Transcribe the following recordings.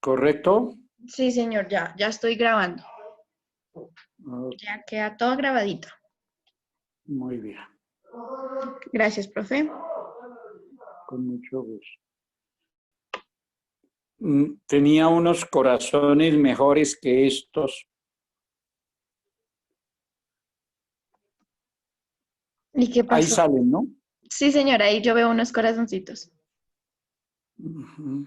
¿correcto? Sí, señor, ya estoy grabando. Ah, Ya queda todo grabadito. muy bien, Gracias, profe. con mucho gusto. Tenía unos corazones mejores que estos. ¿Y qué Ahí pasó? salen, ¿no? Sí, señora, ahí yo veo unos corazoncitos. Ujú.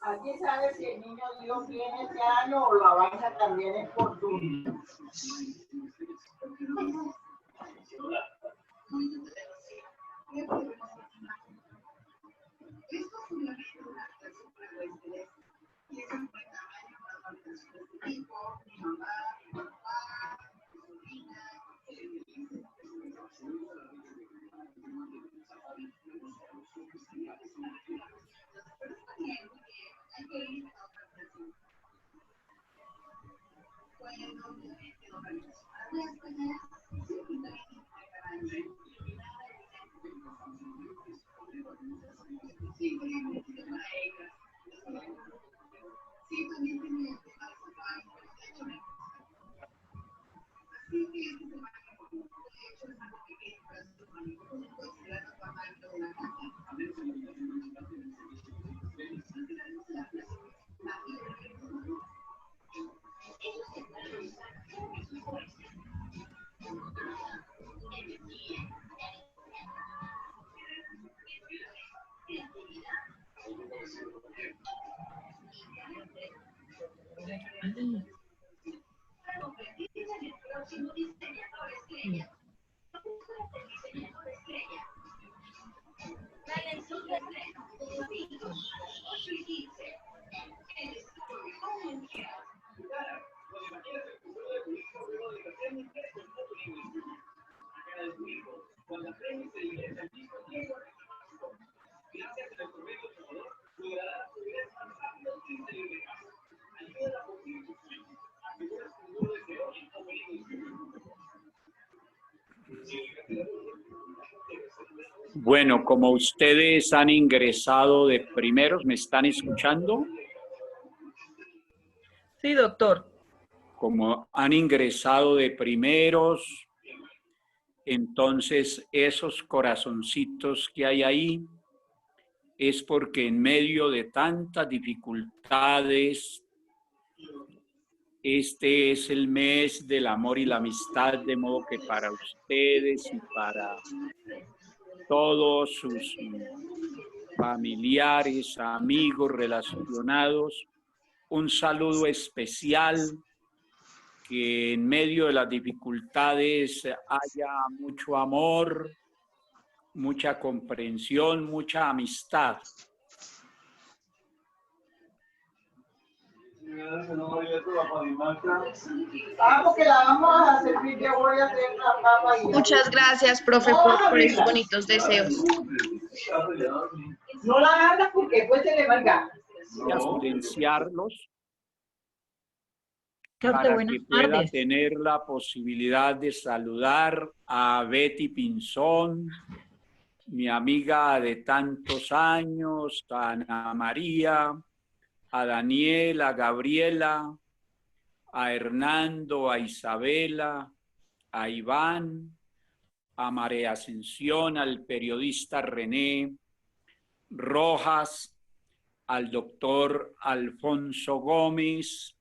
Aquí sabe si el niño Dios viene ese año o la vaina también es por turno. Bueno, como ustedes han ingresado de primeros, ¿me están escuchando? Sí, doctor. Como han ingresado de primeros, entonces esos corazoncitos que hay ahí es porque en medio de tantas dificultades, este es el mes del amor y la amistad, de modo que para ustedes y para todos sus familiares, amigos relacionados, un saludo especial, que en medio de las dificultades haya mucho amor, mucha comprensión, mucha amistad. Porque la vamos a servir, yo voy a hacer la papa y... Muchas gracias, profe, por esos bonitos deseos. No la hagas porque después se le va el gas. Voy a silenciarlos Doctor, para buenas que pueda tardes. tener la posibilidad de saludar a Betty Pinzón, mi amiga de tantos años, a Ana María, a Daniel, a Gabriela, a Hernando, a Isabela, a Iván, a María Ascensión, al periodista René Rojas, al doctor Alfonso Gómez.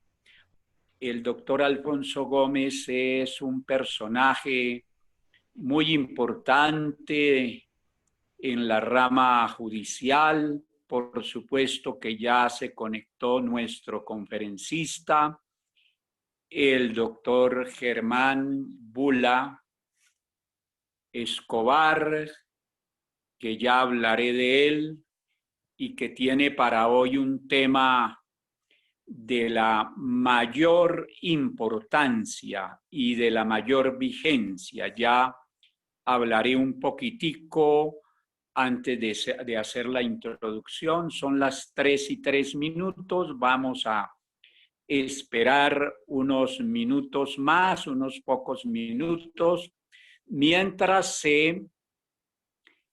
El doctor Alfonso Gómez es un personaje muy importante en la rama judicial. Por supuesto que ya se conectó nuestro conferencista, el doctor Germán Bula Escobar, que ya hablaré de él y que tiene para hoy un tema de la mayor importancia y de la mayor vigencia. Ya hablaré un poquitico antes de hacer la introducción. Son las 3:03. Vamos a esperar unos minutos más, unos pocos minutos, mientras se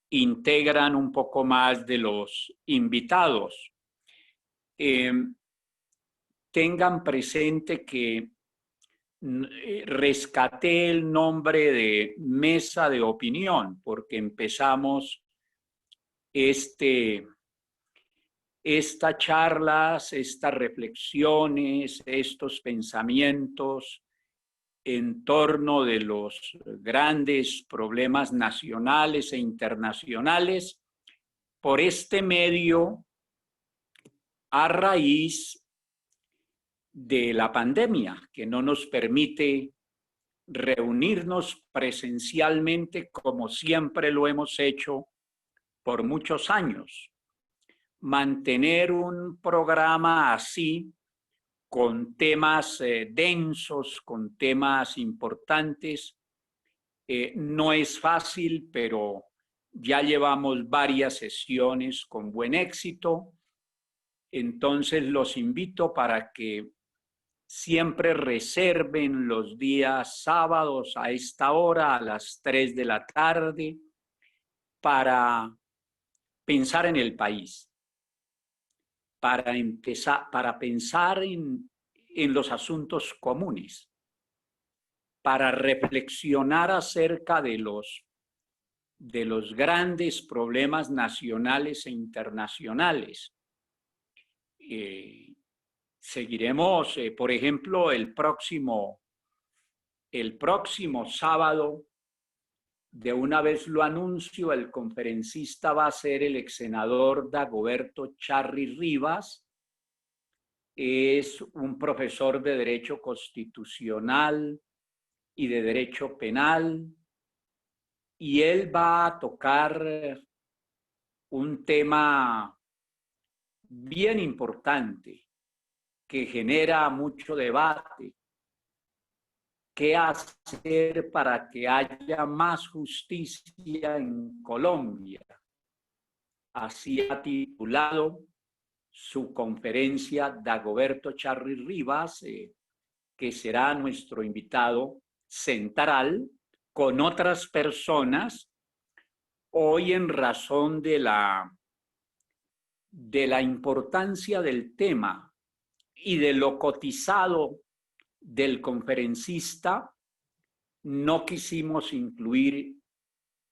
integran un poco más de los invitados. Tengan presente que rescaté el nombre de mesa de opinión porque empezamos estas charlas, estas reflexiones, estos pensamientos en torno de los grandes problemas nacionales e internacionales por este medio a raíz de la pandemia, que no nos permite reunirnos presencialmente como siempre lo hemos hecho por muchos años. Mantener un programa así, con temas densos, con temas importantes, no es fácil, pero ya llevamos varias sesiones con buen éxito. Entonces los invito para que siempre reserven los días sábados a esta hora, a las 3 de la tarde, para pensar en el país, para pensar en los asuntos comunes, para reflexionar acerca de los grandes problemas nacionales e internacionales. Seguiremos, por ejemplo, el próximo sábado, de una vez lo anuncio, el conferencista va a ser el ex senador Dagoberto Charri Rivas. Es un profesor de Derecho Constitucional y de Derecho Penal, y él va a tocar un tema bien importante que genera mucho debate. ¿Qué hacer para que haya más justicia en Colombia? Así ha titulado su conferencia Dagoberto Charri Rivas, que será nuestro invitado central, con otras personas, hoy en razón de la importancia del tema y de lo cotizado del conferencista, no quisimos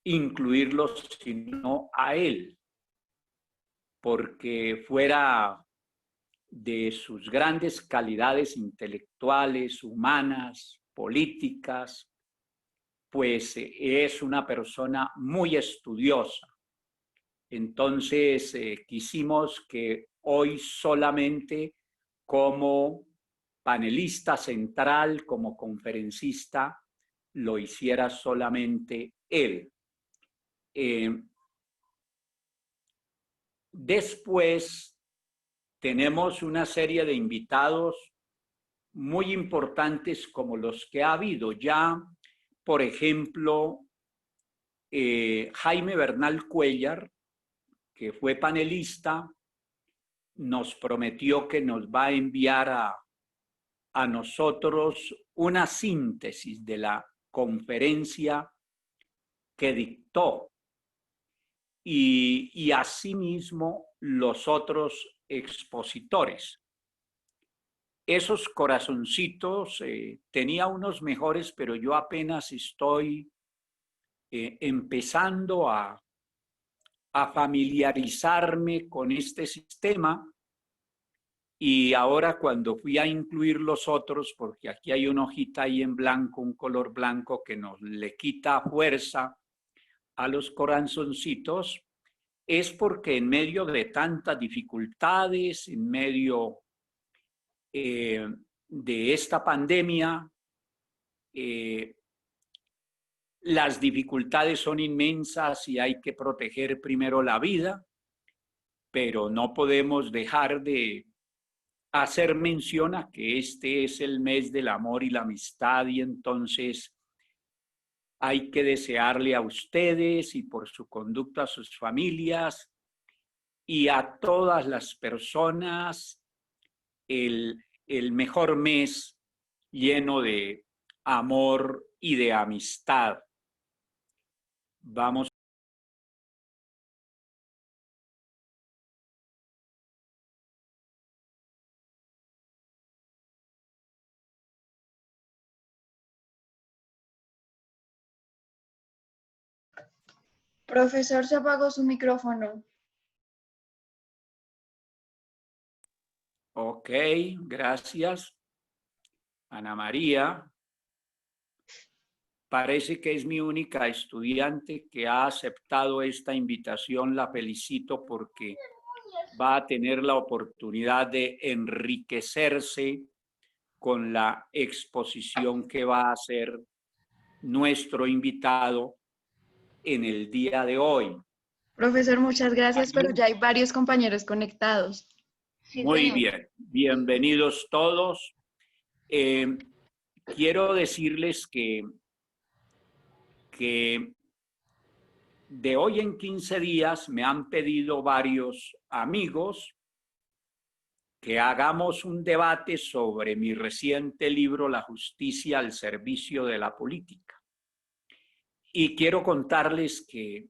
incluirlo sino a él, porque fuera de sus grandes calidades intelectuales, humanas, políticas, pues es una persona muy estudiosa. Entonces quisimos que hoy solamente como panelista central, como conferencista, lo hiciera solamente él. Después tenemos una serie de invitados muy importantes como los que ha habido ya. Por ejemplo, Jaime Bernal Cuéllar, que fue panelista, nos prometió que nos va a enviar a nosotros una síntesis de la conferencia que dictó, y asimismo los otros expositores. Esos corazoncitos, tenía unos mejores, pero yo apenas estoy empezando a familiarizarme con este sistema, y ahora cuando fui a incluir los otros, porque aquí hay una hojita ahí en blanco, un color blanco que nos le quita fuerza a los corazoncitos, es porque en medio de tantas dificultades, en medio de esta pandemia, las dificultades son inmensas y hay que proteger primero la vida, pero no podemos dejar de hacer mención a que este es el mes del amor y la amistad, y entonces hay que desearle a ustedes y por su conducta a sus familias y a todas las personas el mejor mes lleno de amor y de amistad. Vamos. Profesor, se apagó su micrófono. Ok, gracias. Ana María. Parece que es mi única estudiante que ha aceptado esta invitación. La felicito porque va a tener la oportunidad de enriquecerse con la exposición que va a hacer nuestro invitado en el día de hoy. Profesor, muchas gracias, pero ya hay varios compañeros conectados. Muy bien, bienvenidos todos. Quiero decirles que de hoy en 15 días me han pedido varios amigos que hagamos un debate sobre mi reciente libro La justicia al servicio de la política. Y quiero contarles que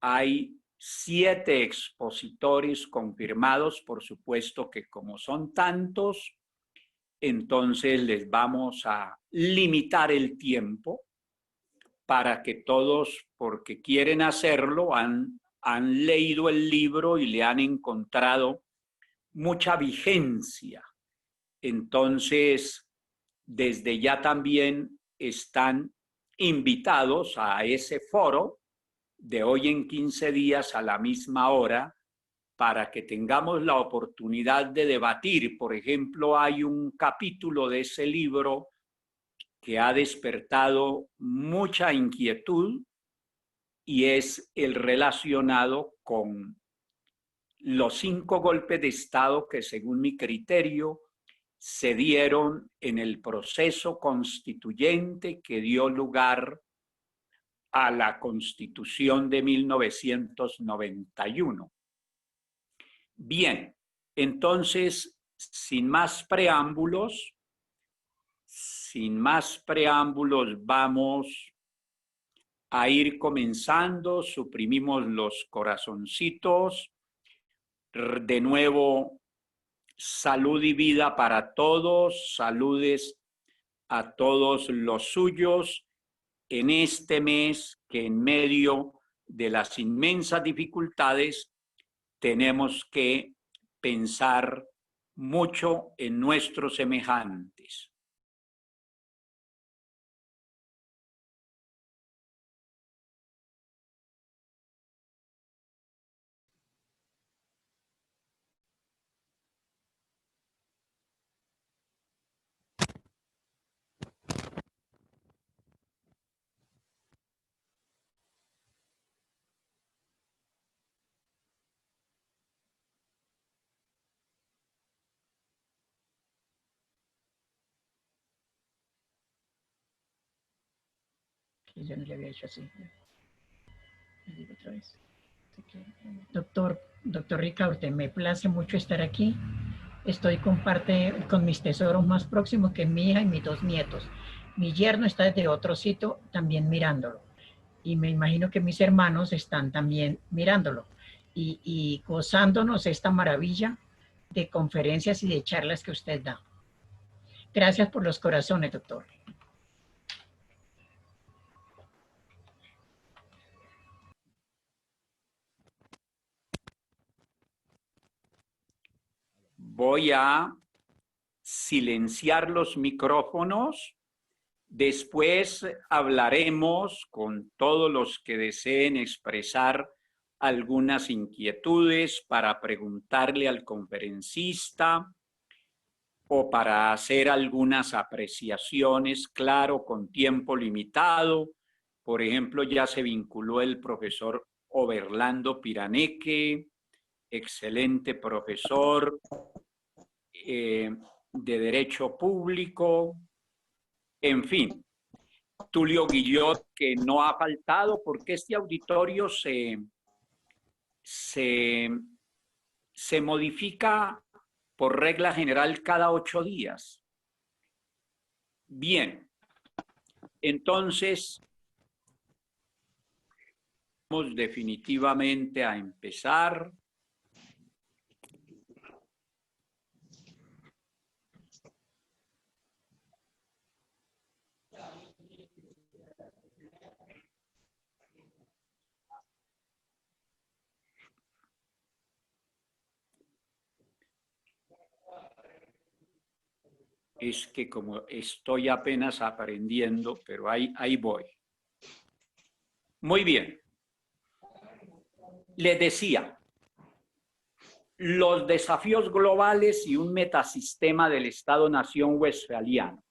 hay 7 expositores confirmados, por supuesto que como son tantos, entonces les vamos a limitar el tiempo para que todos, porque quieren hacerlo, han leído el libro y le han encontrado mucha vigencia. Entonces, desde ya también están invitados a ese foro de hoy en 15 días a la misma hora para que tengamos la oportunidad de debatir. Por ejemplo, hay un capítulo de ese libro que ha despertado mucha inquietud y es el relacionado con los 5 golpes de Estado que, según mi criterio, se dieron en el proceso constituyente que dio lugar a la Constitución de 1991. Bien, entonces, sin más preámbulos, vamos a ir comenzando. Suprimimos los corazoncitos. De nuevo, salud y vida para todos. Saludes a todos los suyos en este mes que en medio de las inmensas dificultades tenemos que pensar mucho en nuestros semejantes. Yo no le había hecho así. Le digo otra vez. Doctor Ricaurte, me place mucho estar aquí. Estoy con mis tesoros más próximos, que es mi hija y mis 2 nietos. Mi yerno está desde otro sitio también mirándolo. Y me imagino que mis hermanos están también mirándolo. Y gozándonos esta maravilla de conferencias y de charlas que usted da. Gracias por los corazones, doctor. Voy a silenciar los micrófonos. Después hablaremos con todos los que deseen expresar algunas inquietudes para preguntarle al conferencista o para hacer algunas apreciaciones, claro, con tiempo limitado. Por ejemplo, ya se vinculó el profesor Oberlando Piraneque, excelente profesor de Derecho Público, en fin. Tulio Guillot, que no ha faltado, porque este auditorio se modifica por regla general cada 8 días. Bien, entonces vamos definitivamente a empezar. Es que como estoy apenas aprendiendo, pero ahí voy. Muy bien. Les decía, los desafíos globales y un metasistema del Estado-Nación westfaliano.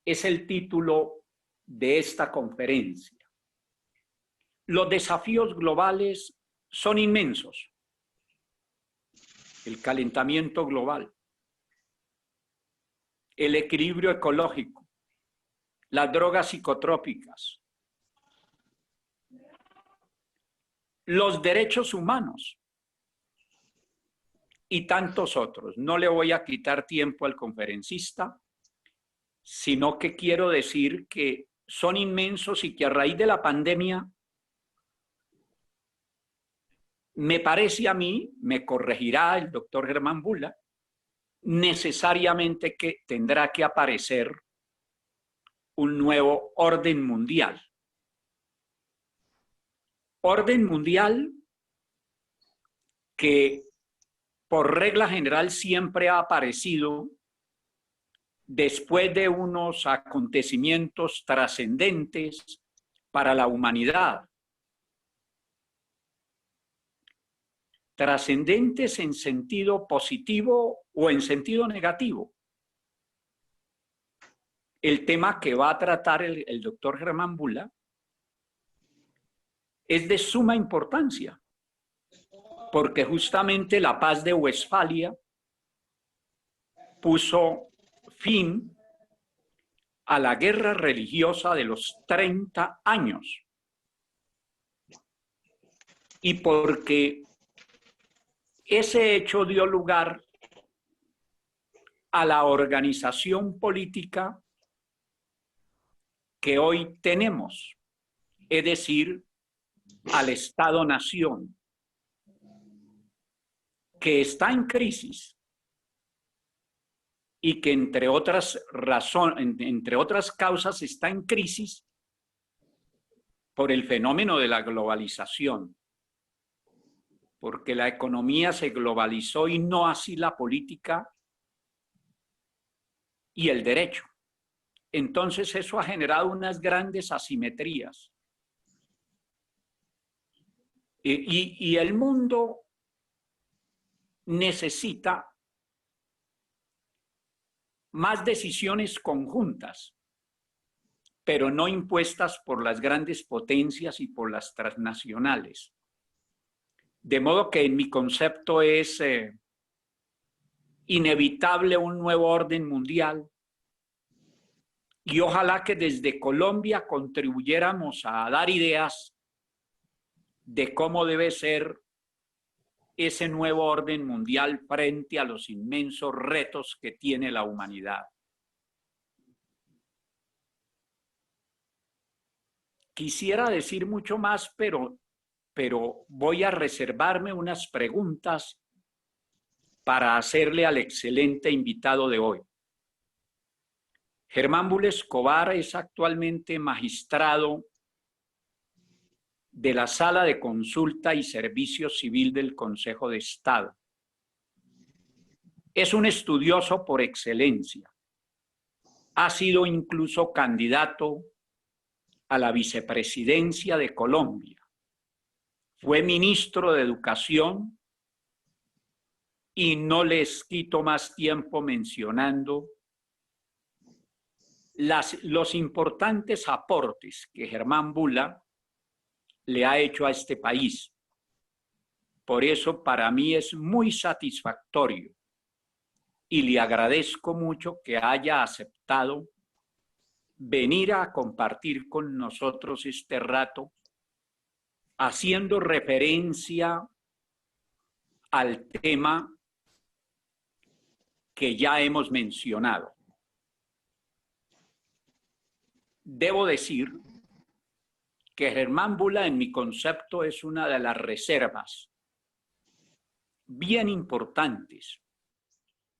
Es el título de esta conferencia. Los desafíos globales son inmensos. El calentamiento global, el equilibrio ecológico, las drogas psicotrópicas, los derechos humanos y tantos otros. No le voy a quitar tiempo al conferencista, sino que quiero decir que son inmensos y que a raíz de la pandemia, me parece a mí, me corregirá el doctor Germán Bula, necesariamente que tendrá que aparecer un nuevo orden mundial. Orden mundial que por regla general siempre ha aparecido después de unos acontecimientos trascendentes para la humanidad. Trascendentes en sentido positivo o en sentido negativo. El tema que va a tratar el doctor Germán Bula es de suma importancia, porque justamente la paz de Westfalia puso fin a la guerra religiosa de los 30 años. Y porque ese hecho dio lugar a la organización política que hoy tenemos, es decir, al Estado-Nación, que está en crisis y que entre otras causas está en crisis por el fenómeno de la globalización, porque la economía se globalizó y no así la política y el derecho. Entonces eso ha generado unas grandes asimetrías. Y el mundo necesita más decisiones conjuntas, pero no impuestas por las grandes potencias y por las transnacionales. De modo que en mi concepto es inevitable un nuevo orden mundial y ojalá que desde Colombia contribuyéramos a dar ideas de cómo debe ser ese nuevo orden mundial frente a los inmensos retos que tiene la humanidad. Quisiera decir mucho más, pero voy a reservarme unas preguntas para hacerle al excelente invitado de hoy. Germán Bula Escobar es actualmente magistrado de la Sala de Consulta y Servicio Civil del Consejo de Estado. Es un estudioso por excelencia. Ha sido incluso candidato a la vicepresidencia de Colombia. Fue ministro de Educación y no les quito más tiempo mencionando los importantes aportes que Germán Bula le ha hecho a este país. Por eso para mí es muy satisfactorio y le agradezco mucho que haya aceptado venir a compartir con nosotros este rato, haciendo referencia al tema que ya hemos mencionado. Debo decir que Germán Bula, en mi concepto, es una de las reservas bien importantes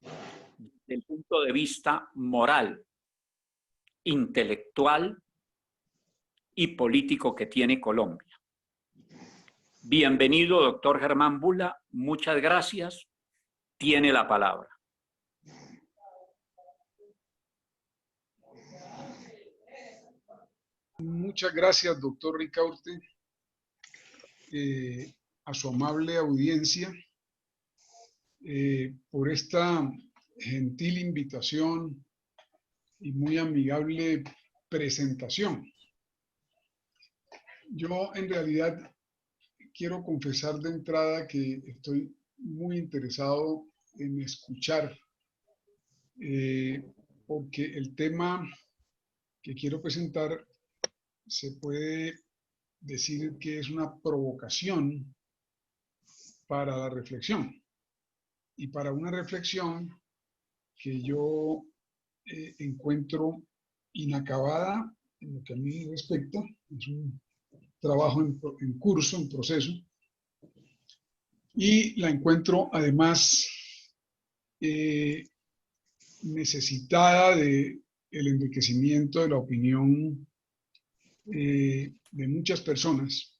desde el punto de vista moral, intelectual y político que tiene Colombia. Bienvenido, doctor Germán Bula. Muchas gracias. Tiene la palabra. muchas gracias, doctor Ricaurte, a su amable audiencia, por esta gentil invitación y muy amigable presentación. Yo en realidad quiero confesar de entrada que estoy muy interesado en escuchar, porque el tema que quiero presentar se puede decir que es una provocación para la reflexión, y para una reflexión que yo encuentro inacabada en lo que a mí respecta. Es un trabajo en curso, en proceso, y la encuentro además necesitada de el enriquecimiento de la opinión de muchas personas,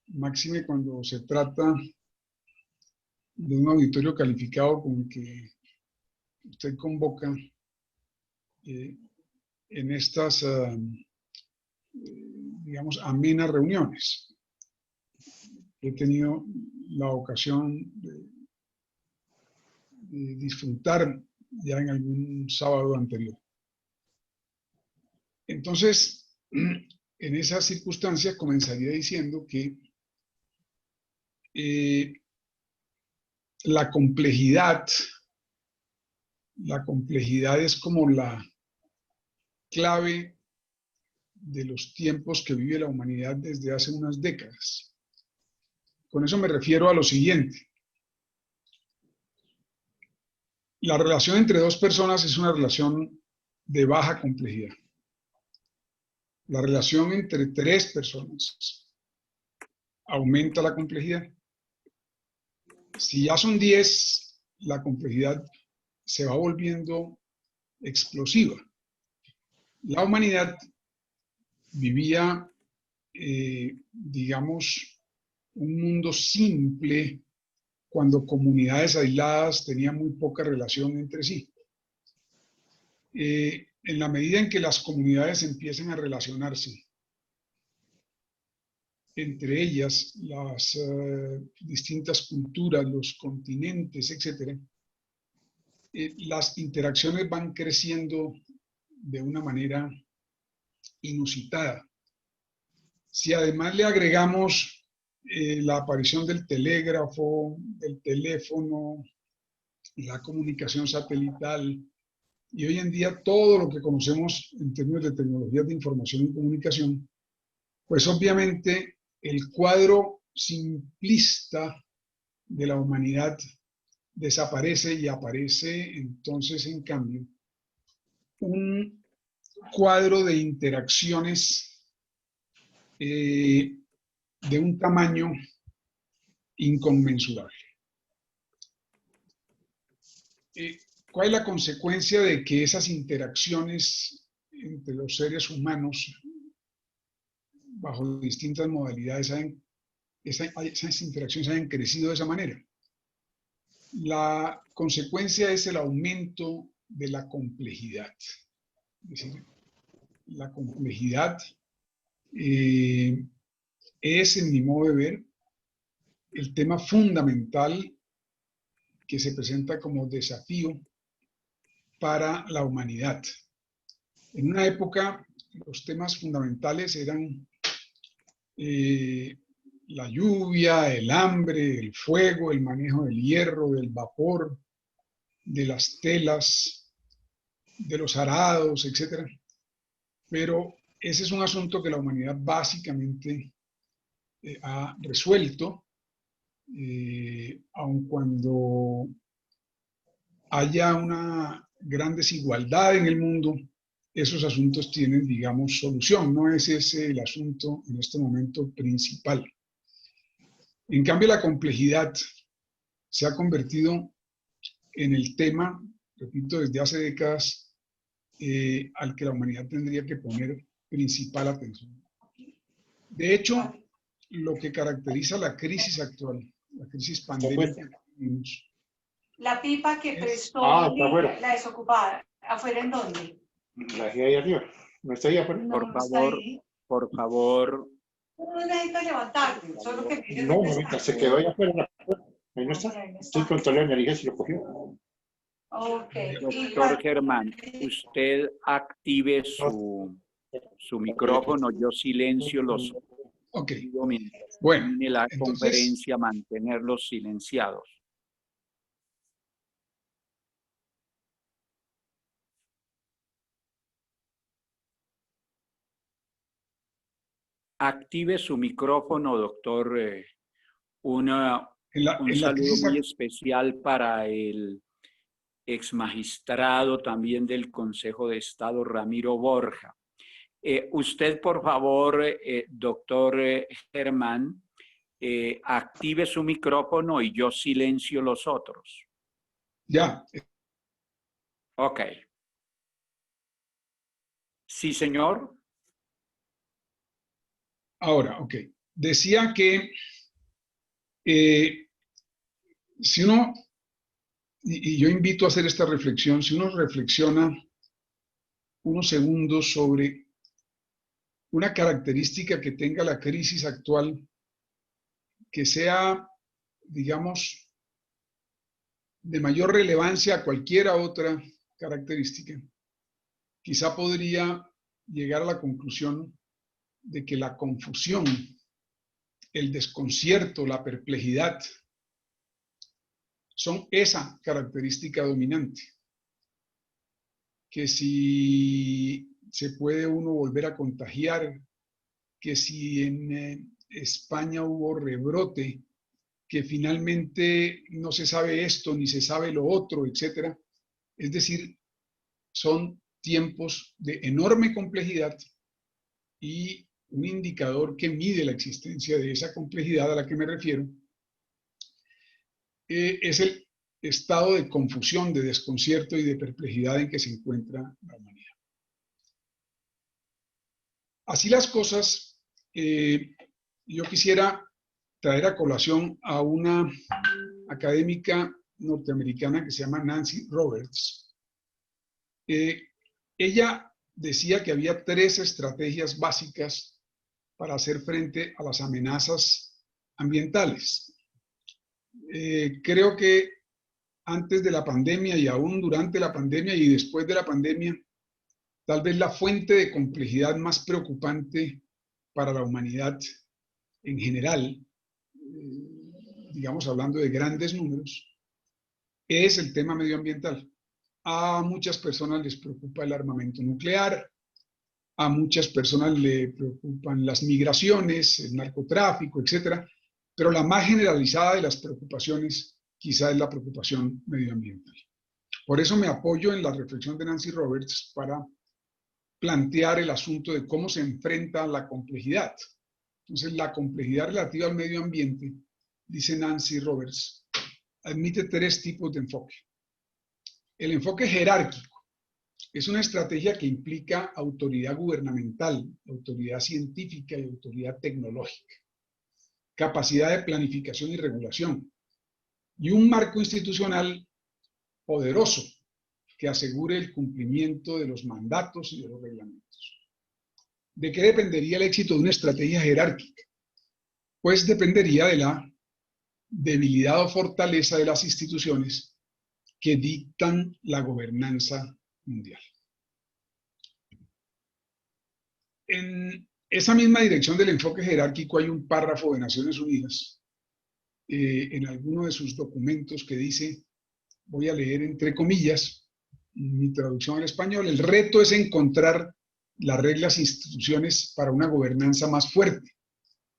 máxime cuando se trata de un auditorio calificado con el que usted convoca en estas, digamos, amenas reuniones. He tenido la ocasión de disfrutar ya en algún sábado anterior. Entonces, en esas circunstancias comenzaría diciendo que la complejidad es como la clave de los tiempos que vive la humanidad desde hace unas décadas. Con eso me refiero a lo siguiente. La relación entre dos personas es una relación de baja complejidad. La relación entre tres personas aumenta la complejidad. Si ya son 10, la complejidad se va volviendo explosiva. La humanidad vivía, digamos, un mundo simple cuando comunidades aisladas tenían muy poca relación entre sí. En la medida en que las comunidades empiezan a relacionarse entre ellas, las distintas culturas, los continentes, etc., las interacciones van creciendo de una manera inusitada. Si además le agregamos la aparición del telégrafo, del teléfono, la comunicación satelital, y hoy en día todo lo que conocemos en términos de tecnologías de información y comunicación, pues obviamente el cuadro simplista de la humanidad desaparece y aparece entonces, en cambio, un cuadro de interacciones de un tamaño inconmensurable. ¿Cuál es la consecuencia de que esas interacciones entre los seres humanos bajo distintas modalidades esas interacciones hayan crecido de esa manera? La consecuencia es el aumento de la complejidad. Es decir, la complejidad es, en mi modo de ver, el tema fundamental que se presenta como desafío para la humanidad. En una época, los temas fundamentales eran la lluvia, el hambre, el fuego, el manejo del hierro, del vapor, de las telas, de los arados, etc. Pero ese es un asunto que la humanidad básicamente ha resuelto, aun cuando haya una gran desigualdad en el mundo, esos asuntos tienen, digamos, solución. No es ese el asunto en este momento principal. En cambio, la complejidad se ha convertido en el tema, repito, desde hace décadas, al que la humanidad tendría que poner principal atención. De hecho, lo que caracteriza la crisis actual, la crisis pandémica, la pipa que prestó la desocupada, ¿afuera en dónde? La dejé ahí arriba. ¿No está ahí afuera? No, Por no está favor, ahí. por favor. No necesito levantarte, solo que... No, mamita, se quedó allá afuera. Ahí no está. Estoy controlando la liga si lo cogió. Ok. Doctor Germán, usted active su micrófono, yo silencio los... Ok, mientras bueno, termine la entonces, conferencia, mantenerlos silenciados. Active su micrófono, doctor. Un saludo muy especial para el ex magistrado también del Consejo de Estado, Ramiro Borja. Usted, por favor, doctor Germán, active su micrófono y yo silencio los otros. Ya. Ok. Sí, señor. Ahora, ok. Decía que si uno, y yo invito a hacer esta reflexión, si uno reflexiona unos segundos sobre una característica que tenga la crisis actual, que sea, digamos, de mayor relevancia a cualquier otra característica, quizá podría llegar a la conclusión de que la confusión, el desconcierto, la perplejidad, son esa característica dominante. Que si se puede uno volver a contagiar, que si en España hubo rebrote, que finalmente no se sabe esto ni se sabe lo otro, etc. Es decir, son tiempos de enorme complejidad y un indicador que mide la existencia de esa complejidad a la que me refiero es el estado de confusión, de desconcierto y de perplejidad en que se encuentra la humanidad. Así las cosas, yo quisiera traer a colación a una académica norteamericana que se llama Nancy Roberts. Ella decía que había 3 estrategias básicas para hacer frente a las amenazas ambientales. Creo que antes de la pandemia y aún durante la pandemia y después de la pandemia, tal vez la fuente de complejidad más preocupante para la humanidad en general, digamos hablando de grandes números, es el tema medioambiental. A muchas personas les preocupa el armamento nuclear, a muchas personas le preocupan las migraciones, el narcotráfico, etc. Pero la más generalizada de las preocupaciones quizá es la preocupación medioambiental. Por eso me apoyo en la reflexión de Nancy Roberts para plantear el asunto de cómo se enfrenta la complejidad. Entonces, la complejidad relativa al medio ambiente, dice Nancy Roberts, admite 3 tipos de enfoque. El enfoque jerárquico es una estrategia que implica autoridad gubernamental, autoridad científica y autoridad tecnológica, capacidad de planificación y regulación, y un marco institucional poderoso que asegure el cumplimiento de los mandatos y de los reglamentos. ¿De qué dependería el éxito de una estrategia jerárquica? Pues dependería de la debilidad o fortaleza de las instituciones que dictan la gobernanza mundial. En esa misma dirección del enfoque jerárquico hay un párrafo de Naciones Unidas en alguno de sus documentos que dice, voy a leer entre comillas, mi traducción al español, el reto es encontrar las reglas e instituciones para una gobernanza más fuerte,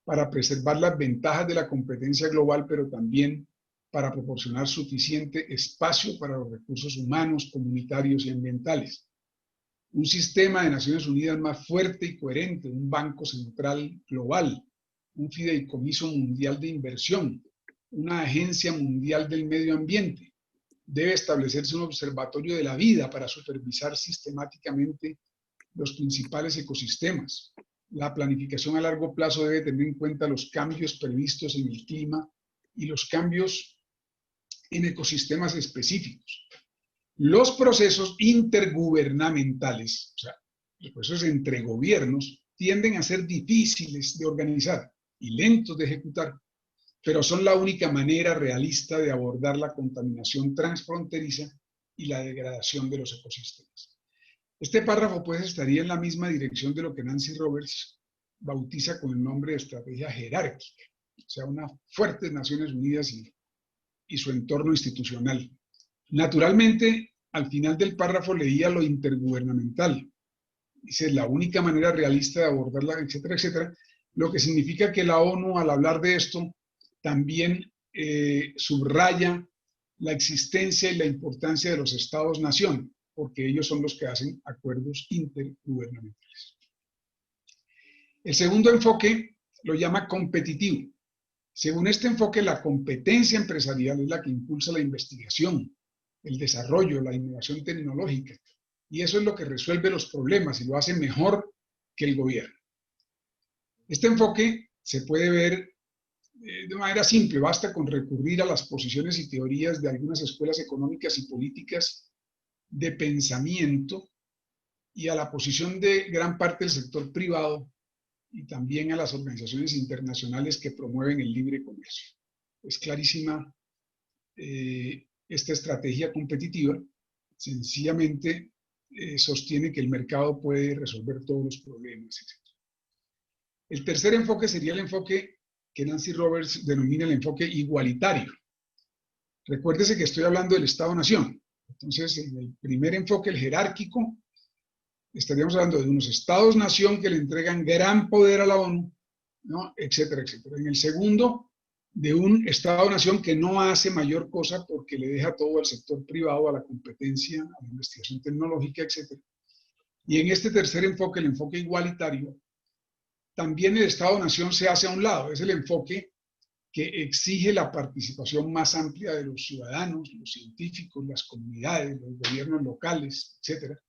para preservar las ventajas de la competencia global, pero también para proporcionar suficiente espacio para los recursos humanos, comunitarios y ambientales. Un sistema de Naciones Unidas más fuerte y coherente, un banco central global, un fideicomiso mundial de inversión, una agencia mundial del medio ambiente. Debe establecerse un observatorio de la vida para supervisar sistemáticamente los principales ecosistemas. La planificación a largo plazo debe tener en cuenta los cambios previstos en el clima y los cambios en ecosistemas específicos. Los procesos intergubernamentales, o sea, los procesos entre gobiernos, tienden a ser difíciles de organizar y lentos de ejecutar, pero son la única manera realista de abordar la contaminación transfronteriza y la degradación de los ecosistemas. Este párrafo pues estaría en la misma dirección de lo que Nancy Roberts bautiza con el nombre de estrategia jerárquica, o sea, unas fuertes Naciones Unidas y su entorno institucional. Naturalmente, al final del párrafo leía lo intergubernamental. Dice, la única manera realista de abordarla, etcétera, etcétera, lo que significa que la ONU, al hablar de esto, también subraya la existencia y la importancia de los estados-nación, porque ellos son los que hacen acuerdos intergubernamentales. El segundo enfoque lo llama competitivo. Según este enfoque, la competencia empresarial es la que impulsa la investigación, el desarrollo, la innovación tecnológica, y eso es lo que resuelve los problemas y lo hace mejor que el gobierno. Este enfoque se puede ver de manera simple, basta con recurrir a las posiciones y teorías de algunas escuelas económicas y políticas de pensamiento y a la posición de gran parte del sector privado y también a las organizaciones internacionales que promueven el libre comercio. Es clarísima esta estrategia competitiva, sencillamente sostiene que el mercado puede resolver todos los problemas, etc. El tercer enfoque sería el enfoque que Nancy Roberts denomina el enfoque igualitario. Recuérdese que estoy hablando del Estado-Nación. Entonces, en el primer enfoque, el jerárquico, estaríamos hablando de unos Estados-Nación que le entregan gran poder a la ONU, ¿no? Etcétera, etcétera. En el segundo, de un Estado-Nación que no hace mayor cosa porque le deja todo al sector privado, a la competencia, a la investigación tecnológica, etcétera. Y en este tercer enfoque, el enfoque igualitario, también el Estado-Nación se hace a un lado. Es el enfoque que exige la participación más amplia de los ciudadanos, los científicos, las comunidades, los gobiernos locales, etcétera.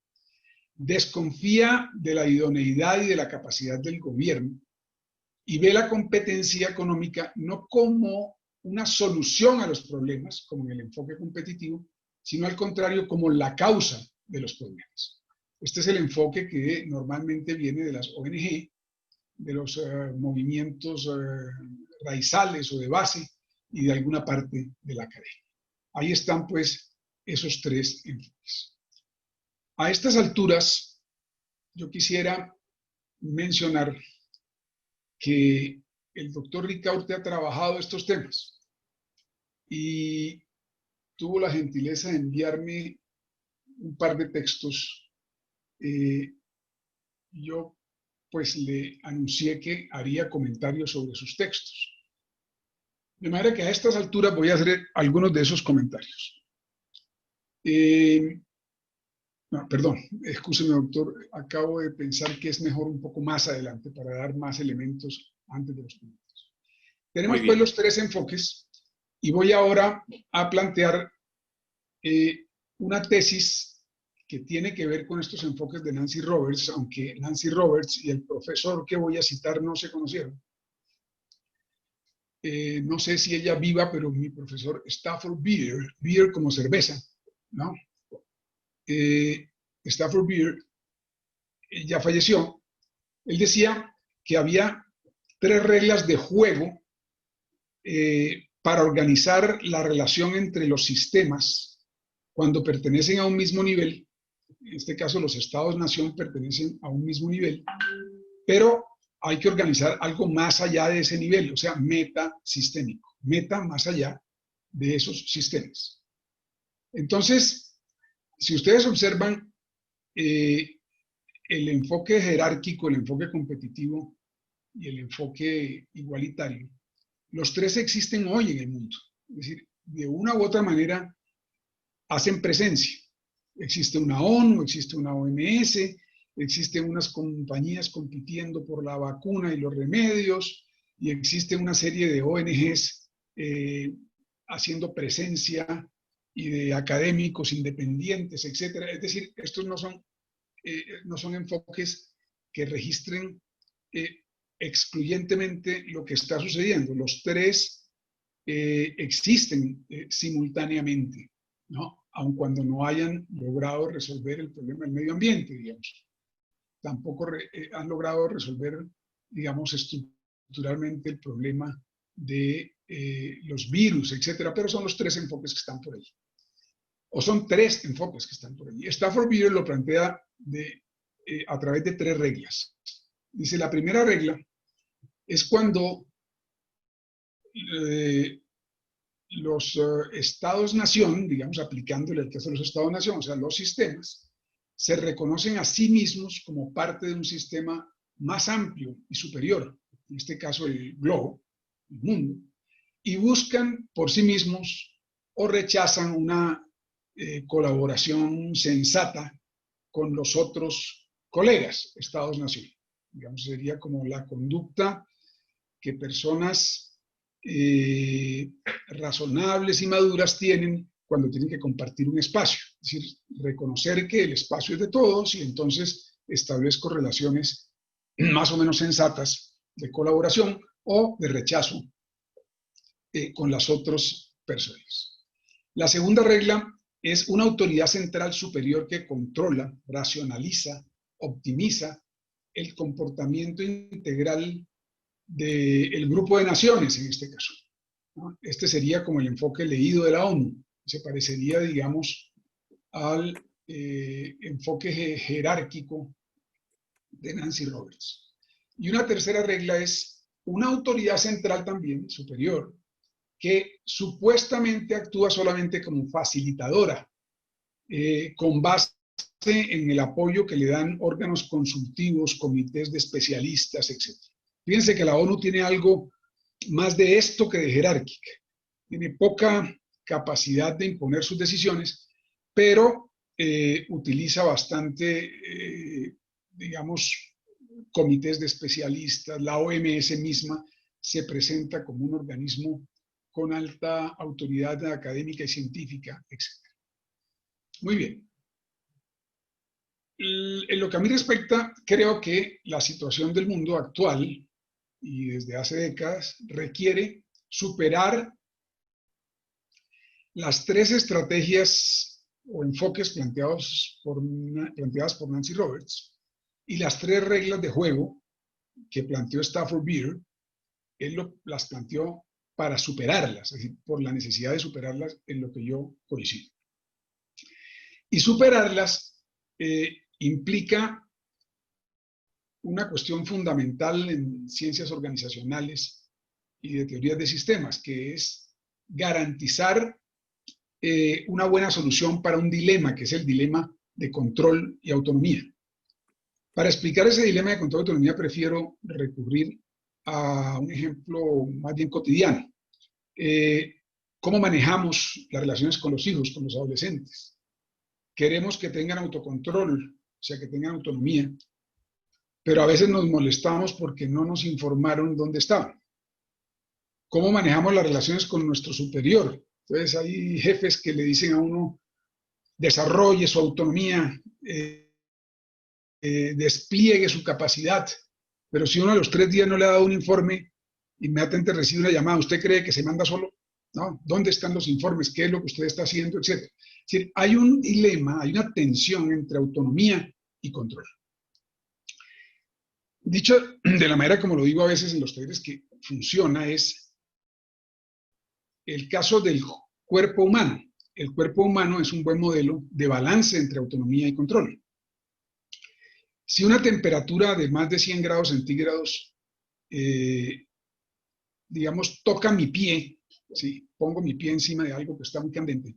Desconfía de la idoneidad y de la capacidad del gobierno y ve la competencia económica no como una solución a los problemas, como en el enfoque competitivo, sino al contrario como la causa de los problemas. Este es el enfoque que normalmente viene de las ONG, de los movimientos raizales o de base y de alguna parte de la academia. Ahí están pues esos tres enfoques. A estas alturas, yo quisiera mencionar que el doctor Ricaurte ha trabajado estos temas y tuvo la gentileza de enviarme un par de textos. Yo pues le anuncié que haría comentarios sobre sus textos. De manera que a estas alturas voy a hacer algunos de esos comentarios. No, perdón, excúseme, doctor, acabo de pensar que es mejor un poco más adelante para dar más elementos antes de los comentarios. Tenemos pues los tres enfoques y voy ahora a plantear una tesis que tiene que ver con estos enfoques de Nancy Roberts, aunque Nancy Roberts y el profesor que voy a citar no se conocieron. No sé si ella viva, pero mi profesor Stafford Beer, beer como cerveza, ¿no? Stafford Beer ya falleció. Él decía que había 3 reglas de juego para organizar la relación entre los sistemas cuando pertenecen a un mismo nivel. En este caso, los estados-nación pertenecen a un mismo nivel, pero hay que organizar algo más allá de ese nivel, o sea, metasistémico, meta más allá de esos sistemas. Entonces, si ustedes observan el enfoque jerárquico, el enfoque competitivo y el enfoque igualitario, los tres existen hoy en el mundo. Es decir, de una u otra manera hacen presencia. Existe una ONU, existe una OMS, existen unas compañías compitiendo por la vacuna y los remedios, y existe una serie de ONGs haciendo presencia y de académicos independientes, etcétera. Es decir, estos no son enfoques que registren excluyentemente lo que está sucediendo. Los tres existen simultáneamente, ¿no? Aun cuando no hayan logrado resolver el problema del medio ambiente, digamos. tampoco han logrado resolver, digamos, estructuralmente el problema de los virus, etcétera, pero son los tres enfoques que están por ahí. O son tres enfoques que están por ahí. Stafford Beer lo plantea a través de tres reglas. Dice, la primera regla es cuando los estados-nación, digamos, aplicándole el caso de los estados-nación, o sea, los sistemas, se reconocen a sí mismos como parte de un sistema más amplio y superior, en este caso el globo, el mundo, y buscan por sí mismos o rechazan una colaboración sensata con los otros colegas, estados-nación. Digamos, sería como la conducta que personas razonables y maduras tienen cuando tienen que compartir un espacio. Es decir, reconocer que el espacio es de todos y entonces establezco relaciones más o menos sensatas de colaboración o de rechazo con las otras personas. La segunda regla es una autoridad central superior que controla, racionaliza, optimiza el comportamiento integral del grupo de naciones, en este caso, ¿no? Este sería como el enfoque leído de la ONU. Se parecería, digamos, al enfoque jerárquico de Nancy Roberts. Y una tercera regla es una autoridad central también, superior, que supuestamente actúa solamente como facilitadora, con base en el apoyo que le dan órganos consultivos, comités de especialistas, etc. Fíjense que la ONU tiene algo más de esto que de jerárquica. Tiene poca capacidad de imponer sus decisiones, pero utiliza bastante, digamos, comités de especialistas. La OMS misma se presenta como un organismo con alta autoridad académica y científica, etc. Muy bien. En lo que a mí respecta, creo que la situación del mundo actual y desde hace décadas requiere superar las tres estrategias o enfoques planteadas por Nancy Roberts y las tres reglas de juego que planteó Stafford Beer. Él las planteó para superarlas, es decir, por la necesidad de superarlas, en lo que yo coincido. Y superarlas implica una cuestión fundamental en ciencias organizacionales y de teorías de sistemas, que es garantizar una buena solución para un dilema, que es el dilema de control y autonomía. Para explicar ese dilema de control y autonomía prefiero recurrir a un ejemplo más bien cotidiano. ¿Cómo manejamos las relaciones con los hijos, con los adolescentes? Queremos que tengan autocontrol, o sea, que tengan autonomía, pero a veces nos molestamos porque no nos informaron dónde estaban. ¿Cómo manejamos las relaciones con nuestro superior? Entonces hay jefes que le dicen a uno, desarrolle su autonomía, despliegue su capacidad, pero si uno a los 3 días no le ha dado un informe, inmediatamente recibe una llamada, ¿usted cree que se manda solo? ¿No? ¿Dónde están los informes? ¿Qué es lo que usted está haciendo? Etcétera. Es decir, hay un dilema, hay una tensión entre autonomía y control. Dicho de la manera como lo digo a veces en los talleres que funciona, es el caso del cuerpo humano. El cuerpo humano es un buen modelo de balance entre autonomía y control. Si una temperatura de más de 100 grados centígrados, digamos, toca mi pie, ¿sí? Pongo mi pie encima de algo que está muy candente,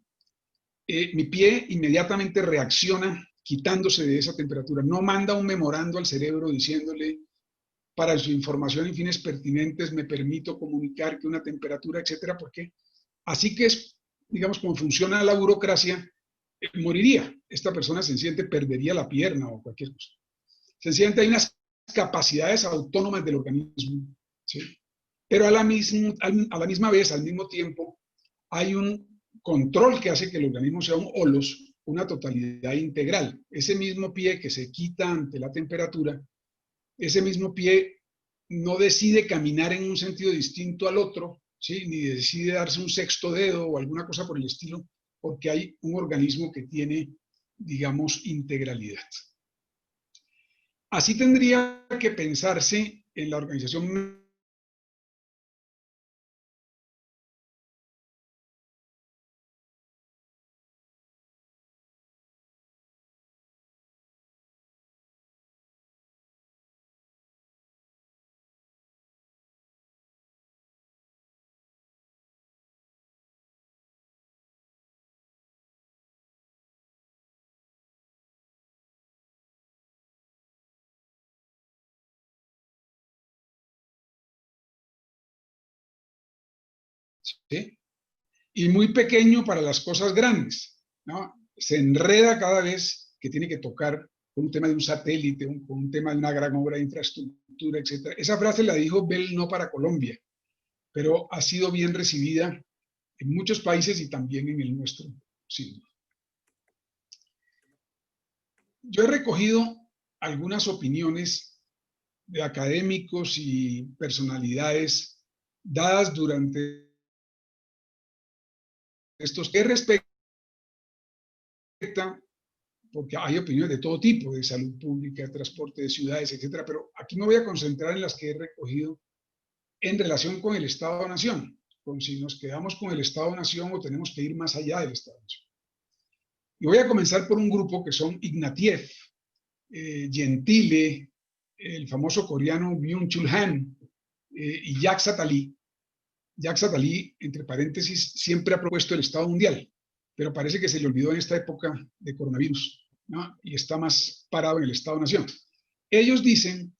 mi pie inmediatamente reacciona quitándose de esa temperatura. No manda un memorando al cerebro diciéndole, para su información y fines pertinentes me permito comunicar que una temperatura, etcétera, porque así que es, digamos, como funciona la burocracia, moriría. Esta persona sencillamente perdería la pierna o cualquier cosa. Sencillamente hay unas capacidades autónomas del organismo, ¿sí? Pero a la misma vez, al mismo tiempo, hay un control que hace que el organismo sea un holos, una totalidad integral. Ese mismo pie que se quita ante la temperatura, ese mismo pie no decide caminar en un sentido distinto al otro, ¿sí? Ni decide darse un sexto dedo o alguna cosa por el estilo, porque hay un organismo que tiene, digamos, integralidad. Así tendría que pensarse en la Organización ¿sí? Y muy pequeño para las cosas grandes, ¿no? Se enreda cada vez que tiene que tocar con un tema de un satélite, con un tema de una gran obra de infraestructura, etc. Esa frase la dijo Bell no para Colombia, pero ha sido bien recibida en muchos países y también en el nuestro. Sí. Yo he recogido algunas opiniones de académicos y personalidades dadas durante estos que respectan, porque hay opiniones de todo tipo, de salud pública, de transporte de ciudades, etcétera, pero aquí me voy a concentrar en las que he recogido en relación con el Estado-Nación, con si nos quedamos con el Estado-Nación o tenemos que ir más allá del Estado-Nación. Y voy a comenzar por un grupo que son Ignatieff, Gentile, el famoso coreano Byung-Chul Han y Jacques Attali. Jacques Attali, entre paréntesis, siempre ha propuesto el Estado mundial, pero parece que se le olvidó en esta época de coronavirus, ¿no? Y está más parado en el Estado-Nación. Ellos dicen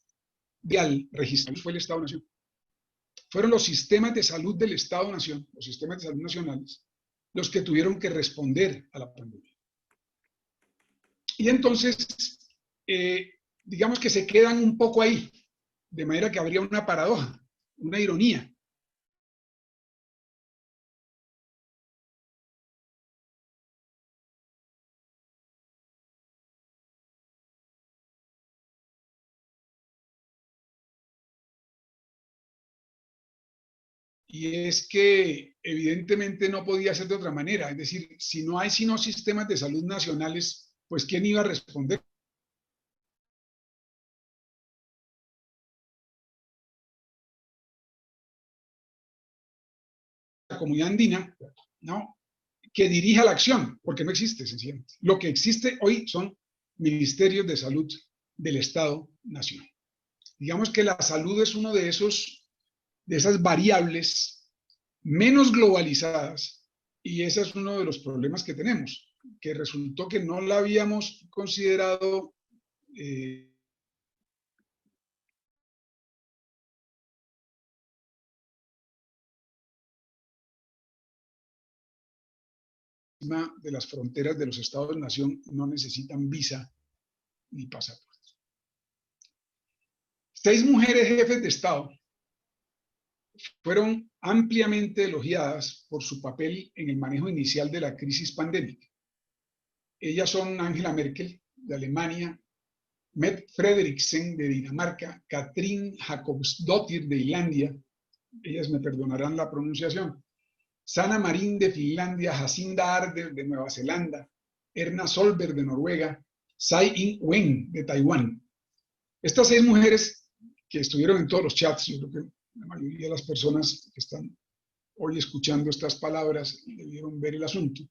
que al registrar fue el Estado-Nación. Fueron los sistemas de salud del Estado-Nación, los sistemas de salud nacionales, los que tuvieron que responder a la pandemia. Y entonces, digamos que se quedan un poco ahí, de manera que habría una paradoja, una ironía. Y es que evidentemente no podía ser de otra manera. Es decir, si no hay sino sistemas de salud nacionales, pues ¿quién iba a responder? La comunidad andina, ¿no? Que dirija la acción, porque no existe sencillamente. Lo que existe hoy son ministerios de salud del Estado-Nación. Digamos que la salud es uno de esas variables menos globalizadas, y ese es uno de los problemas que tenemos, que resultó que no la habíamos considerado de las fronteras de los Estados-Nación no necesitan visa ni pasaporte. 6 mujeres jefes de Estado fueron ampliamente elogiadas por su papel en el manejo inicial de la crisis pandémica. Ellas son Angela Merkel, de Alemania, Mette Frederiksen, de Dinamarca, Katrin Jakobsdottir, de Islandia, ellas me perdonarán la pronunciación, Sanna Marin, de Finlandia, Jacinda Ardern, de Nueva Zelanda, Erna Solberg, de Noruega, Tsai Ing-wen, de Taiwán. Estas 6 mujeres que estuvieron en todos los chats, yo creo que la mayoría de las personas que están hoy escuchando estas palabras debieron ver el asunto,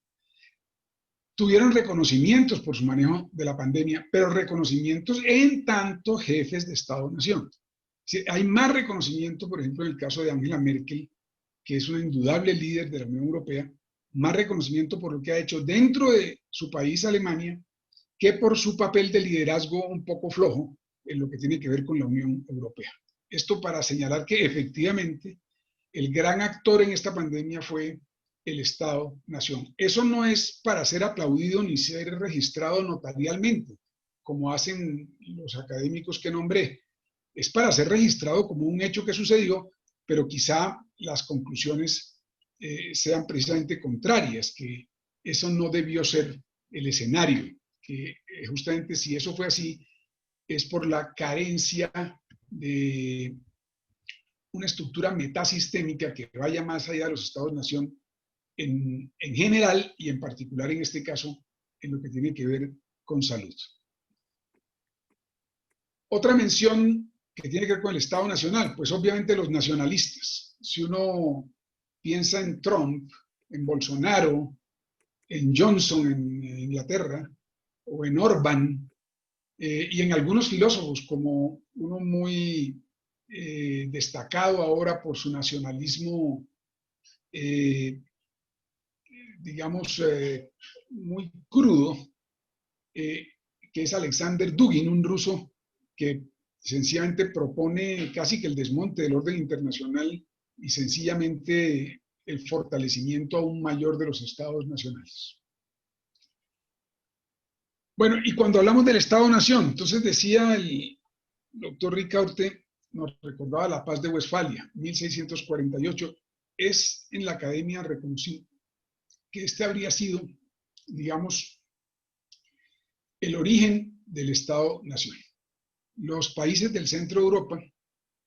tuvieron reconocimientos por su manejo de la pandemia, pero reconocimientos en tanto jefes de Estado-Nación. Hay más reconocimiento, por ejemplo, en el caso de Angela Merkel, que es una indudable líder de la Unión Europea, más reconocimiento por lo que ha hecho dentro de su país, Alemania, que por su papel de liderazgo un poco flojo en lo que tiene que ver con la Unión Europea. Esto para señalar que efectivamente el gran actor en esta pandemia fue el Estado-Nación. Eso no es para ser aplaudido ni ser registrado notarialmente, como hacen los académicos que nombré. Es para ser registrado como un hecho que sucedió, pero quizá las conclusiones sean precisamente contrarias, que eso no debió ser el escenario, que justamente si eso fue así, es por la carencia de una estructura metasistémica que vaya más allá de los Estados-Nación en general y en particular en este caso en lo que tiene que ver con salud. Otra mención que tiene que ver con el Estado Nacional, pues obviamente los nacionalistas. Si uno piensa en Trump, en Bolsonaro, en Johnson en Inglaterra, o en Orbán, y en algunos filósofos, como uno muy destacado ahora por su nacionalismo, digamos, muy crudo, que es Alexander Dugin, un ruso que sencillamente propone casi que el desmonte del orden internacional y sencillamente el fortalecimiento aún mayor de los estados nacionales. Bueno, y cuando hablamos del Estado-Nación, entonces decía el doctor Ricaurte, nos recordaba la Paz de Westfalia, 1648, es en la academia reconocido que este habría sido, digamos, el origen del Estado-Nación. Los países del centro de Europa,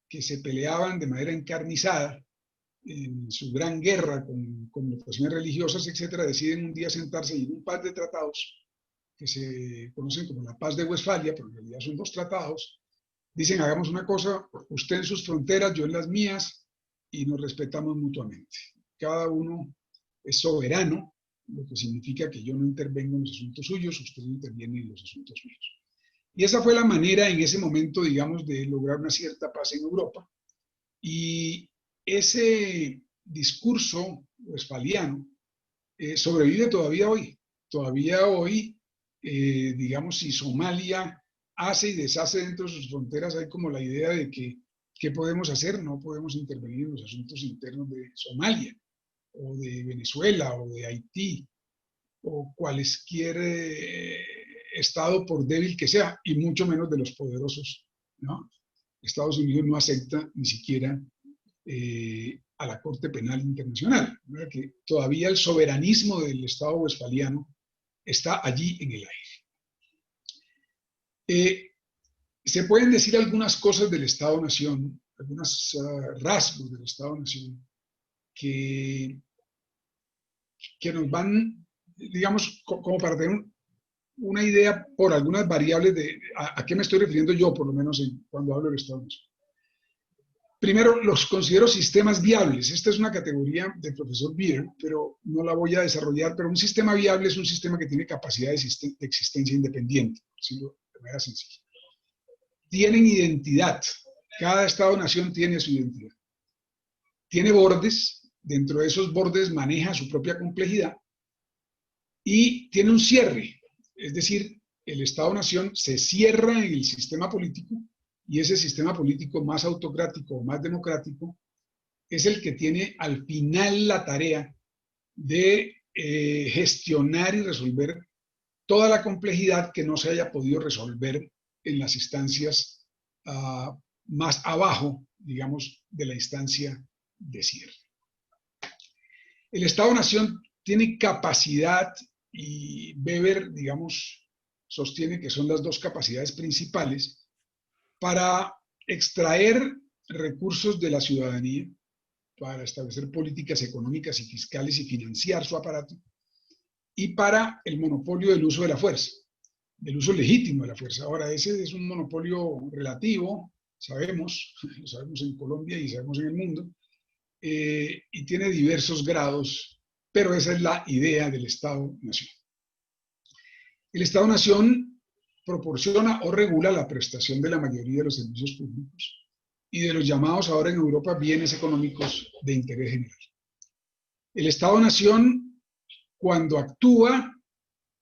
que se peleaban de manera encarnizada en su gran guerra con connotaciones religiosas, etcétera, deciden un día sentarse y en un par de tratados que se conocen como la Paz de Westfalia, pero en realidad son 2 tratados, dicen hagamos una cosa, usted en sus fronteras, yo en las mías, y nos respetamos mutuamente. Cada uno es soberano, lo que significa que yo no intervengo en los asuntos suyos, usted no interviene en los asuntos míos. Y esa fue la manera en ese momento, digamos, de lograr una cierta paz en Europa. Y ese discurso westfaliano sobrevive todavía hoy. Todavía hoy, digamos, si Somalia hace y deshace dentro de sus fronteras, hay como la idea de que ¿qué podemos hacer? No podemos intervenir en los asuntos internos de Somalia, o de Venezuela, o de Haití, o cualquier estado, por débil que sea, y mucho menos de los poderosos, ¿no? Estados Unidos no acepta ni siquiera a la Corte Penal Internacional, ¿verdad? Que todavía el soberanismo del Estado westfaliano está allí en el aire. Se pueden decir algunas cosas del Estado-Nación, algunos rasgos del Estado-Nación que nos van, digamos, como para tener una idea por algunas variables de a qué me estoy refiriendo yo, por lo menos cuando hablo del Estado-Nación. Primero, los considero sistemas viables. Esta es una categoría del profesor Beer, pero no la voy a desarrollar. Pero un sistema viable es un sistema que tiene capacidad de existencia independiente, por decirlo de manera sencilla. Tienen identidad. Cada Estado-Nación tiene su identidad. Tiene bordes. Dentro de esos bordes maneja su propia complejidad. Y tiene un cierre. Es decir, el Estado-Nación se cierra en el sistema político. Y ese sistema político más autocrático o más democrático es el que tiene al final la tarea de gestionar y resolver toda la complejidad que no se haya podido resolver en las instancias más abajo, digamos, de la instancia de cierre. El Estado-Nación tiene capacidad, y Weber, digamos, sostiene que son las 2 capacidades principales, para extraer recursos de la ciudadanía, para establecer políticas económicas y fiscales y financiar su aparato, y para el monopolio del uso de la fuerza, del uso legítimo de la fuerza. Ahora, ese es un monopolio relativo, sabemos, lo sabemos en Colombia y sabemos en el mundo, y tiene diversos grados, pero esa es la idea del Estado-Nación. El Estado-Nación proporciona o regula la prestación de la mayoría de los servicios públicos y de los llamados ahora en Europa bienes económicos de interés general. El Estado-Nación, cuando actúa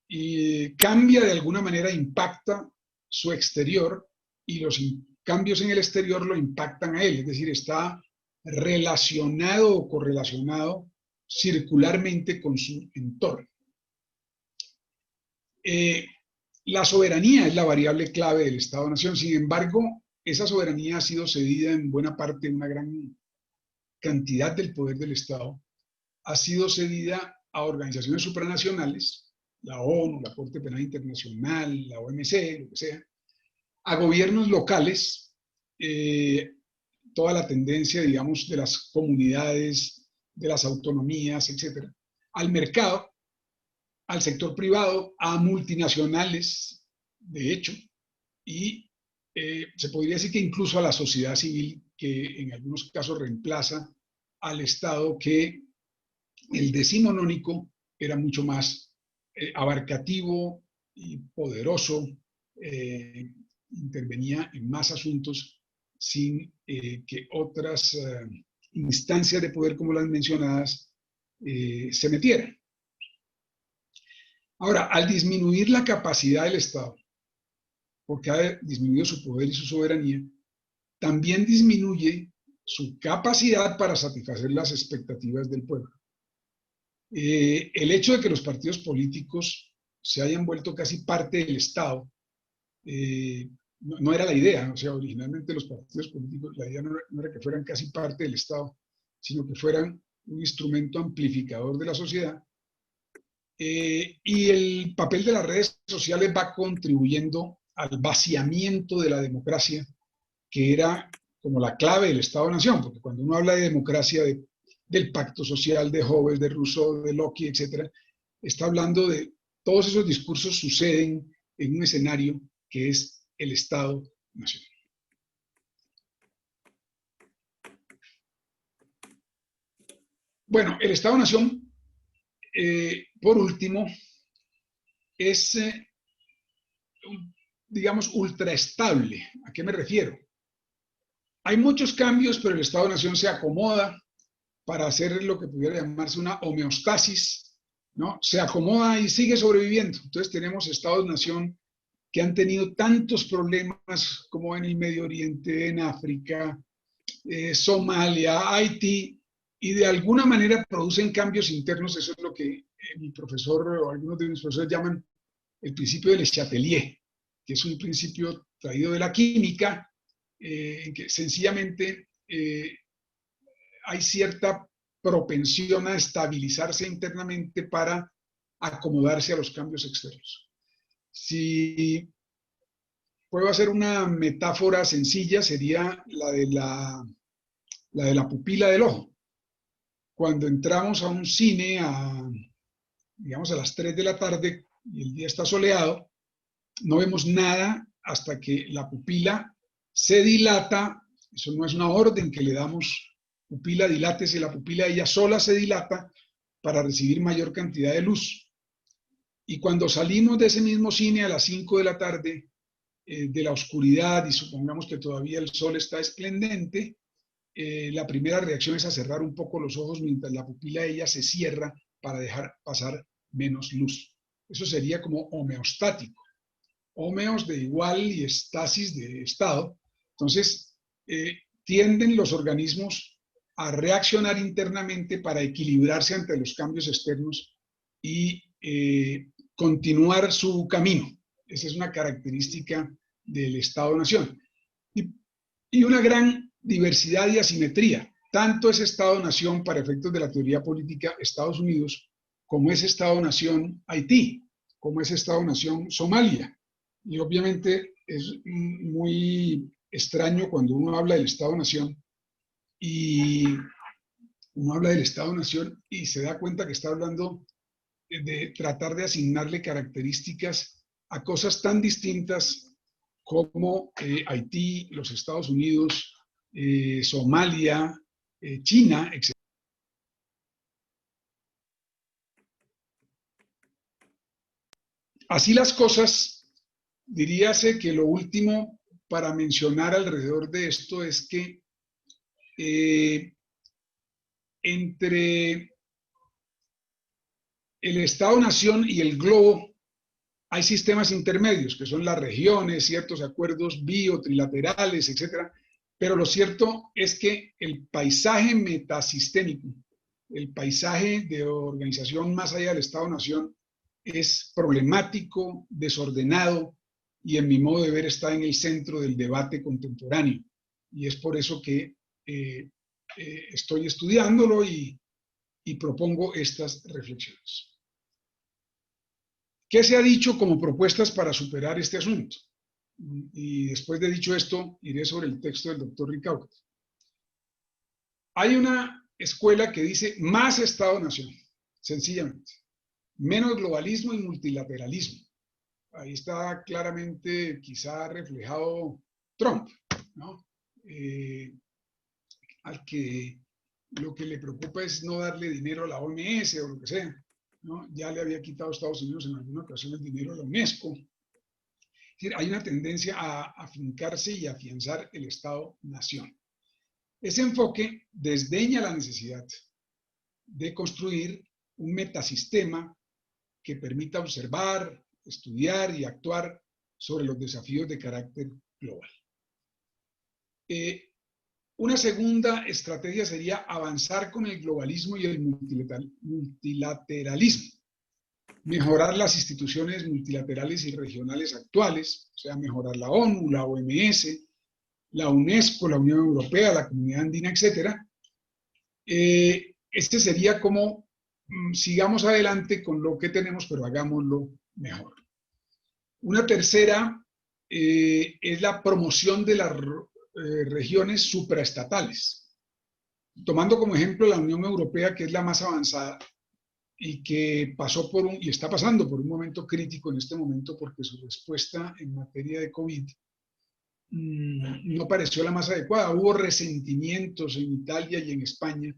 y cambia de alguna manera, impacta su exterior, y los cambios en el exterior lo impactan a él, es decir, está relacionado o correlacionado circularmente con su entorno. La soberanía es la variable clave del Estado-Nación. Sin embargo, esa soberanía ha sido cedida en buena parte, una gran cantidad del poder del Estado ha sido cedida a organizaciones supranacionales, la ONU, la Corte Penal Internacional, la OMC, lo que sea, a gobiernos locales, toda la tendencia, digamos, de las comunidades, de las autonomías, etcétera, al mercado, al sector privado, a multinacionales, de hecho, y se podría decir que incluso a la sociedad civil, que en algunos casos reemplaza al Estado, que el decimonónico era mucho más abarcativo y poderoso, intervenía en más asuntos sin que otras instancias de poder como las mencionadas se metieran. Ahora, al disminuir la capacidad del Estado, porque ha disminuido su poder y su soberanía, también disminuye su capacidad para satisfacer las expectativas del pueblo. El hecho de que los partidos políticos se hayan vuelto casi parte del Estado no era la idea. O sea, originalmente los partidos políticos, la idea no era que fueran casi parte del Estado, sino que fueran un instrumento amplificador de la sociedad. Y el papel de las redes sociales va contribuyendo al vaciamiento de la democracia, que era como la clave del Estado-Nación, porque cuando uno habla de democracia, del pacto social, de Hobbes, de Rousseau, de Locke, etc., está hablando de todos esos discursos suceden en un escenario que es el Estado-Nación. Bueno, el Estado-Nación, por último, es, digamos, ultraestable. ¿A qué me refiero? Hay muchos cambios, pero el Estado-Nación se acomoda para hacer lo que pudiera llamarse una homeostasis, ¿no? Se acomoda y sigue sobreviviendo. Entonces tenemos Estados-Nación que han tenido tantos problemas como en el Medio Oriente, en África, Somalia, Haití, y de alguna manera producen cambios internos. Eso es lo que mi profesor o algunos de mis profesores llaman el principio de Le Chatelier, que es un principio traído de la química, en que sencillamente hay cierta propensión a estabilizarse internamente para acomodarse a los cambios externos. Si puedo hacer una metáfora sencilla, sería la de la pupila del ojo. Cuando entramos a un cine digamos a las 3 de la tarde y el día está soleado, no vemos nada hasta que la pupila se dilata. Eso no es una orden que le damos, pupila, dilátese, la pupila ella sola se dilata para recibir mayor cantidad de luz. Y cuando salimos de ese mismo cine a las 5 de la tarde, de la oscuridad, y supongamos que todavía el sol está esplendente, la primera reacción es a cerrar un poco los ojos mientras la pupila ella se cierra para dejar pasar menos luz. Eso sería como homeostático. Homeos de igual y estasis de estado. Entonces, tienden los organismos a reaccionar internamente para equilibrarse ante los cambios externos y continuar su camino. Esa es una característica del Estado-Nación. Y una gran diversidad y asimetría. Tanto es Estado-Nación, para efectos de la teoría política, Estados Unidos, como es Estado-Nación Haití, como es Estado-Nación Somalia. Y obviamente es muy extraño cuando uno habla del Estado-Nación y uno habla del Estado-Nación y se da cuenta que está hablando de tratar de asignarle características a cosas tan distintas como Haití, los Estados Unidos, Somalia, China, etc. Así las cosas, diríase que lo último para mencionar alrededor de esto es que entre el Estado-Nación y el globo hay sistemas intermedios, que son las regiones, ciertos acuerdos trilaterales, etc. Pero lo cierto es que el paisaje metasistémico, el paisaje de organización más allá del Estado-Nación, es problemático, desordenado, y en mi modo de ver está en el centro del debate contemporáneo. Y es por eso que estoy estudiándolo y propongo estas reflexiones. ¿Qué se ha dicho como propuestas para superar este asunto? Y después de dicho esto, iré sobre el texto del doctor Ricaurte. Hay una escuela que dice más Estado-Nación, sencillamente. Menos globalismo y multilateralismo. Ahí está claramente quizá reflejado Trump, ¿no? Al que lo que le preocupa es no darle dinero a la OMS o lo que sea, ¿no? Ya le había quitado a Estados Unidos en alguna ocasión el dinero a la UNESCO. Es decir, hay una tendencia a afincarse y afianzar el Estado-nación. Ese enfoque desdeña la necesidad de construir un metasistema que permita observar, estudiar y actuar sobre los desafíos de carácter global. Una segunda estrategia sería avanzar con el globalismo y el multilateralismo, mejorar las instituciones multilaterales y regionales actuales, o sea, mejorar la ONU, la OMS, la UNESCO, la Unión Europea, la Comunidad Andina, etc. Este sería como sigamos adelante con lo que tenemos, pero hagámoslo mejor. Una tercera es la promoción de las regiones supraestatales, tomando como ejemplo la Unión Europea, que es la más avanzada y que pasó y está pasando por un momento crítico en este momento porque su respuesta en materia de COVID no pareció la más adecuada. Hubo resentimientos en Italia y en España,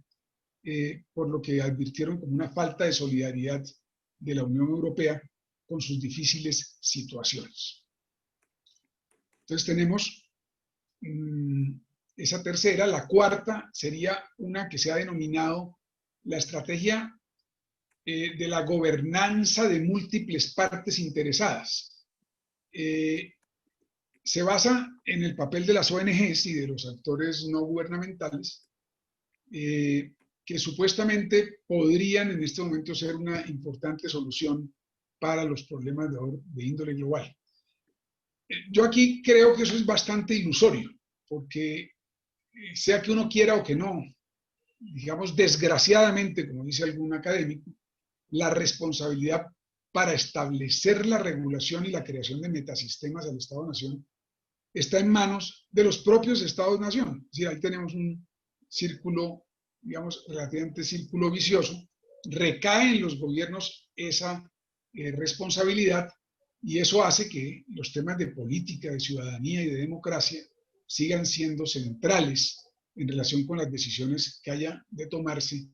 por lo que advirtieron como una falta de solidaridad de la Unión Europea con sus difíciles situaciones. Entonces tenemos esa tercera. La cuarta sería una que se ha denominado la estrategia de la gobernanza de múltiples partes interesadas. Se basa en el papel de las ONGs y de los actores no gubernamentales, que supuestamente podrían en este momento ser una importante solución para los problemas de índole global. Yo aquí creo que eso es bastante ilusorio, porque sea que uno quiera o que no, digamos desgraciadamente, como dice algún académico, la responsabilidad para establecer la regulación y la creación de metasistemas al Estado-Nación está en manos de los propios Estados-Nación. Es decir, ahí tenemos un círculo, digamos, relativamente círculo vicioso. Recae en los gobiernos esa responsabilidad, y eso hace que los temas de política, de ciudadanía y de democracia sigan siendo centrales en relación con las decisiones que haya de tomarse